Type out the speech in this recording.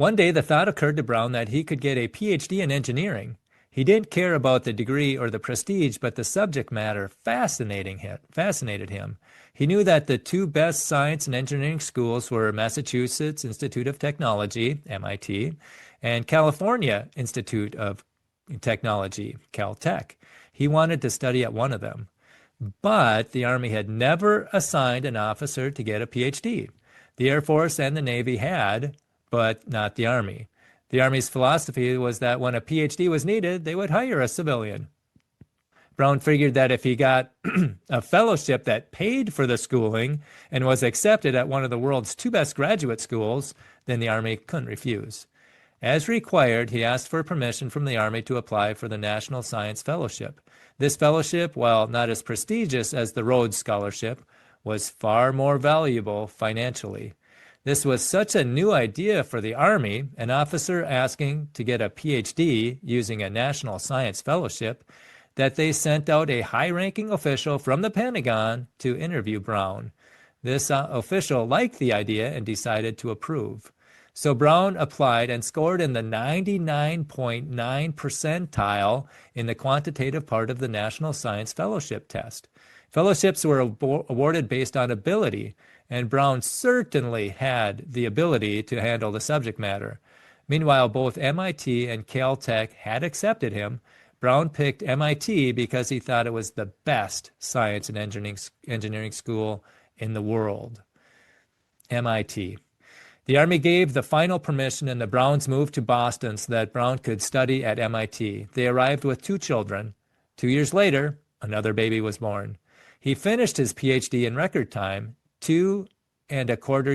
One day, the thought occurred to Brown that he could get a PhD in engineering. He didn't care about the degree or the prestige, but the subject matter fascinated him. He knew that the two best science and engineering schools were Massachusetts Institute of Technology, MIT, and California Institute of Technology, Caltech. He wanted to study at one of them. But the Army had never assigned an officer to get a PhD. The Air Force and the Navy had, but not the Army. The Army's philosophy was that when a PhD was needed, they would hire a civilian. Brown figured that if he got a fellowship that paid for the schooling and was accepted at one of the world's two best graduate schools, then the Army couldn't refuse. As required, he asked for permission from the Army to apply for the National Science Fellowship. This fellowship, while not as prestigious as the Rhodes Scholarship, was far more valuable financially. This was such a new idea for the Army, an officer asking to get a PhD using a National Science Fellowship, that they sent out a high-ranking official from the Pentagon to interview Brown. This official liked the idea and decided to approve. So Brown applied and scored in the 99.9 percentile in the quantitative part of the National Science Fellowship test. Fellowships were awarded based on ability, and Brown certainly had the ability to handle the subject matter. Meanwhile, both MIT and Caltech had accepted him. Brown picked MIT because he thought it was the best science and engineering school in the world. MIT. The Army gave the final permission, and the Browns moved to Boston so that Brown could study at MIT. They arrived with 2 children. 2 years later, another baby was born. He finished his PhD in record time, 2 1/4